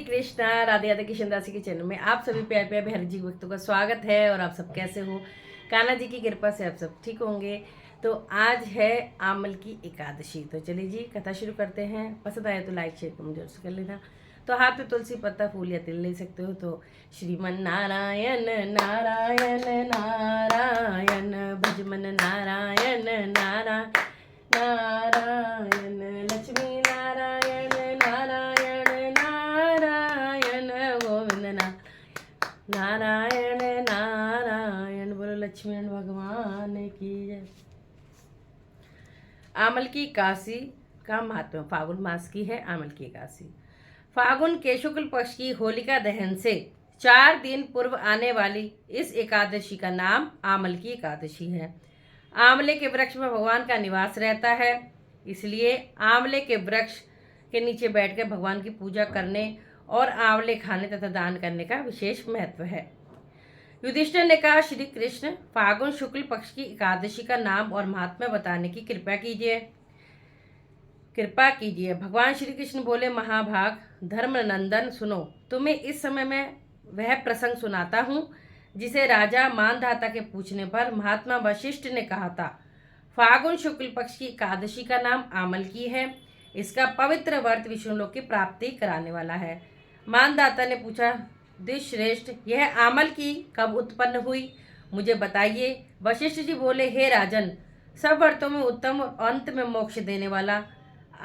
कृष्णा। राधे राधे कृष्ण दासी के चैनल में आप सभी प्यार प्यार बिहारी जी भक्तों का स्वागत है। और आप सब कैसे हो? कान्हा जी की कृपा से आप सब ठीक होंगे। तो आज है आमल की एकादशी। तो चलिए जी कथा शुरू करते हैं। पसंद आया तो लाइक शेयर कमेंट जरूर से कर लेना। तो हाथ में तुलसी पत्ता फूल या तिल ले सकते हो। तो श्रीमन नारायण नारायण नारायण भजमन नारायण नारायण नारायण लक्ष्मी नारायण नारायण नारायण गोविंद नारायण नारायण। बोलो लक्ष्मी भगवान की जय। आमल की एकादशी का महात्मा। फागुन मास की है आमल की एकादशी। फागुन के शुक्ल पक्ष की होलिका दहन से 4 दिन पूर्व आने वाली इस एकादशी का नाम आमल की एकादशी है। आंवले के वृक्ष में भगवान का निवास रहता है, इसलिए आंवले के वृक्ष के नीचे बैठकर भगवान की पूजा करने और आंवले खाने तथा दान करने का विशेष महत्व है। युधिष्ठिर ने कहा, श्री कृष्ण, फागुन शुक्ल पक्ष की एकादशी का नाम और महात्म्य बताने की कृपा कीजिए। भगवान श्री कृष्ण बोले, महाभाग धर्मनंदन, सुनो, तुम्हें इस समय में वह प्रसंग सुनाता हूँ जिसे राजा मानधाता के पूछने पर महात्मा वशिष्ठ ने कहा था। फागुन शुक्ल पक्ष की एकादशी का नाम आमल की है। इसका पवित्र व्रत विष्णुलोक की प्राप्ति कराने वाला है। मानधाता ने पूछा, द्विश्रेष्ठ, यह आमल की कब उत्पन्न हुई, मुझे बताइए। वशिष्ठ जी बोले, हे राजन, सब व्रतों में उत्तम और अंत में मोक्ष देने वाला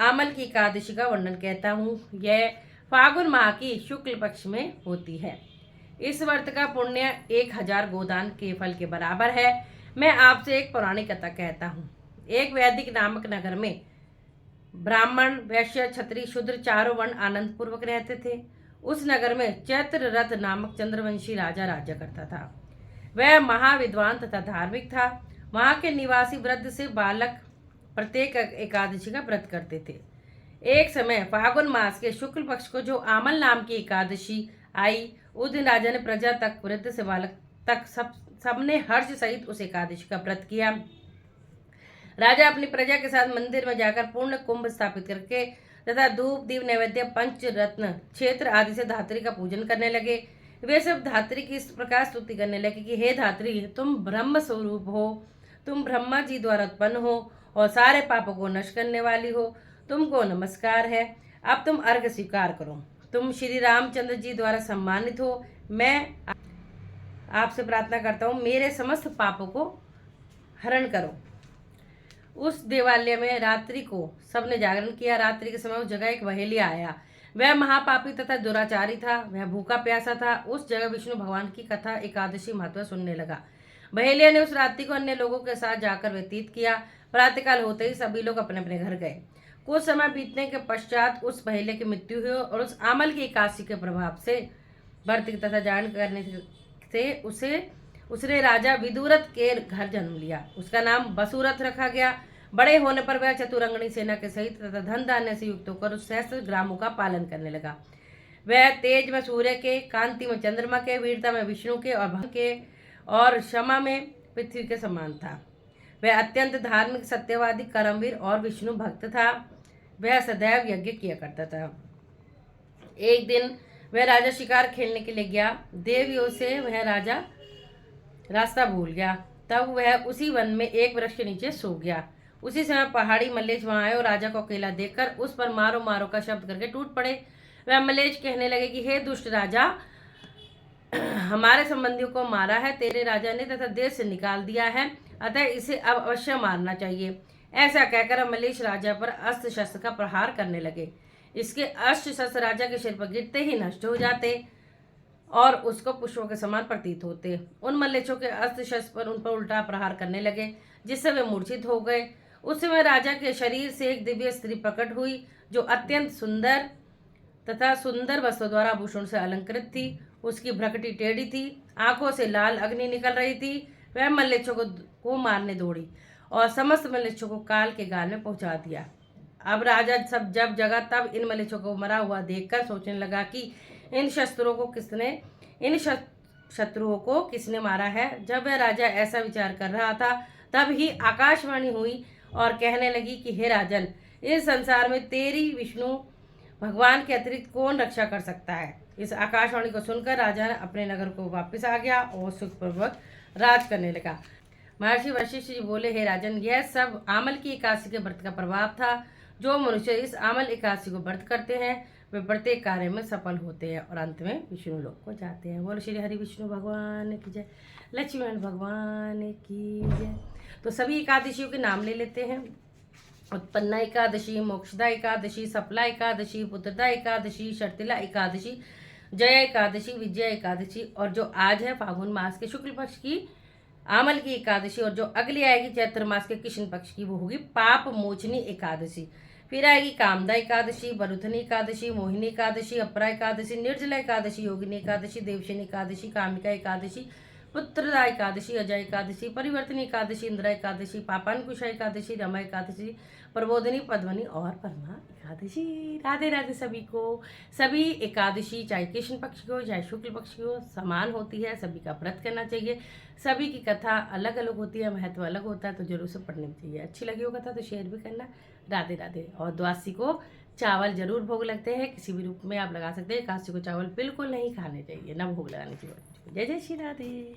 आमल की एकादशी का वर्णन कहता हूँ। यह फागुन माह की शुक्ल पक्ष में होती है। इस व्रत का पुण्य 1000 गोदान के फल के बराबर है। मैं आपसे एक पौराणिक कथा कहता हूँ। एक वैदिक नामक नगर में ब्राह्मण, वैश्य, क्षत्रिय, शूद्र चारों वर्ण आनंद पूर्वक रहते थे। उस नगर में चैत्र रथ नामक चंद्रवंशी राजा राज्य करता था। वह महाविद्वान तथा धार्मिक था। वहां के निवासी वृद्ध से बालक प्रत्येक एकादशी का व्रत करते थे। एक समय फागुन मास के शुक्ल पक्ष को जो आमल नाम की एकादशी आई, उस दिन राजा ने प्रजा तक, वृद्ध से बालक तक सबने हर्ष सहित उस एकादशी का व्रत किया। राजा अपनी प्रजा के साथ मंदिर में जाकर पूर्ण कुंभ स्थापित करके तथा धूप दीप नैवेद्य पंच रत्न क्षेत्र आदि से धात्री का पूजन करने लगे। वे सब धात्री की इस प्रकार स्तुति करने लगे कि हे धात्री, तुम ब्रह्म स्वरूप हो, तुम ब्रह्मा जी द्वारा उत्पन्न हो और सारे पापों को नष्ट करने वाली हो। तुमको नमस्कार है। अब तुम अर्घ स्वीकार करो। तुम श्री रामचंद्र जी द्वारा सम्मानित हो। मैं आपसे प्रार्थना करता हूँ, मेरे समस्त पापों को हरण करो। उस देवालय में रात्रि को सबने जागरण किया। रात्रि के समय उस जगह एक बहेलिया आया। वह महापापी तथा दुराचारी था। वह भूखा प्यासा था। उस जगह विष्णु भगवान की कथा एकादशी महत्व सुनने लगा। बहेलिया ने उस रात्रि को अन्य लोगों के साथ जाकर व्यतीत किया। प्रातःकाल होते ही सभी लोग अपने अपने घर गए। कुछ समय बीतने के पश्चात उस बहेलिया की मृत्यु हुई और उस आमल की एकादशी के प्रभाव से व्रत तथा जान करने से उसने राजा विदुरथ के घर जन्म लिया। उसका नाम बसुरथ रखा गया। बड़े होने पर वह चतुरंगनी सेना के सहित तथा धन धान्य से युक्त होकर उस सहस्त्र ग्रामों का पालन करने लगा। वह तेज में सूर्य के, कांति में चंद्रमा के, वीरता में विष्णु के और भक्त के और क्षमा में पृथ्वी के समान था। वह अत्यंत धार्मिक, सत्यवादी, कर्मवीर और विष्णु भक्त था। वह सदैव यज्ञ किया करता था। एक दिन वह राजा शिकार खेलने के लिए गया। देवियों से वह राजा रास्ता भूल गया। तब वह उसी वन में एक वृक्ष के नीचे सो गया। उसी समय पहाड़ी मल्लेश वहां आए और राजा को अकेला देखकर उस पर मारो मारो का शब्द करके टूट पड़े। वह मल्लेश कहने लगे कि हे दुष्ट राजा, हमारे संबंधियों को मारा है तेरे राजा ने तथा देश से निकाल दिया है, अतः इसे अब अवश्य मारना चाहिए। ऐसा कहकर मल्लेश राजा पर अस्त्र शस्त्र का प्रहार करने लगे। इसके अस्त्र शस्त्र राजा के सिर पर गिरते ही नष्ट हो जाते और उसको पुष्पों के समान प्रतीत होते। उन मल्लेशों के अस्त्र शस्त्र पर उन पर उल्टा प्रहार करने लगे, जिससे वे मूर्छित हो गए। उस समय राजा के शरीर से एक दिव्य स्त्री प्रकट हुई, जो अत्यंत सुंदर तथा सुंदर वस्त्रों द्वारा आभूषण से अलंकृत थी। उसकी भ्रकटी टेढ़ी थी, आंखों से लाल अग्नि निकल रही थी। वह मल्लेच्छों को मारने दौड़ी और समस्त मल्लेच्छों को काल के गाल में पहुंचा दिया। अब राजा जब जगा तब इन मल्लेच्छों को मरा हुआ देखकर सोचने लगा कि इन शत्रुओं को किसने मारा है। जब वह राजा ऐसा विचार कर रहा था, तब ही आकाशवाणी हुई और कहने लगी कि हे राजन, इस संसार में तेरी विष्णु भगवान के अतिरिक्त कौन रक्षा कर सकता है। इस आकाशवाणी को सुनकर राजा अपने नगर को वापस आ गया और सुखपूर्वक राज करने लगा। महर्षि वशिष्ठ जी बोले, हे राजन, यह सब आमल की एकादशी के व्रत का प्रभाव था। जो मनुष्य इस आमल एकादशी को व्रत करते हैं वे प्रत्येक कार्य में सफल होते हैं और अंत में विष्णु लोक को जाते हैं। बोलो श्री हरि विष्णु भगवान की जय, लक्ष्मण भगवान की जय। तो सभी एकादशियों के नाम ले लेते हैं। उत्पन्ना एकादशी, मोक्षदा एकादशी, सफला एकादशी, पुत्रदा एकादशी, शर्तिला एकादशी, जया एकादशी, विजया एकादशी, और जो आज है फागुन मास के शुक्ल पक्ष की आमल की एकादशी, और जो अगली आएगी चैत्र मास के कृष्ण पक्ष की वो होगी पाप मोचनी एकादशी। फिर आएगी कामदा एकादशी, वरुथनी एकादशी, मोहिनी एकादशी, अपरा एकादशी, निर्जला एकादशी, योगिनी एकादशी, देवशनी एकादशी, कामिका एकादशी, पुत्रदा एकादशी, अजय एकादशी, परिवर्तनी एकादशी, इंदिरा एकादशी, पापानकुशा एकादशी, रमा एकादशी, प्रबोधनी, पद्मनी और परमा एकादशी। राधे राधे सभी को। सभी एकादशी चाहे कृष्ण पक्ष की हो चाहे शुक्ल पक्ष की हो समान होती है, सभी का व्रत करना चाहिए। सभी की कथा अलग अलग होती है, महत्व अलग होता है, तो जरूर से पढ़नी चाहिए। अच्छी लगी हो कथा तो शेयर भी करना। राधे राधे। और द्वादशी को चावल जरूर भोग लगते हैं, किसी भी रूप में आप लगा सकते हैं। एकादशी को चावल बिल्कुल नहीं खाने चाहिए, ना भोग लगाने चाहिए। जय जय श्री राधे।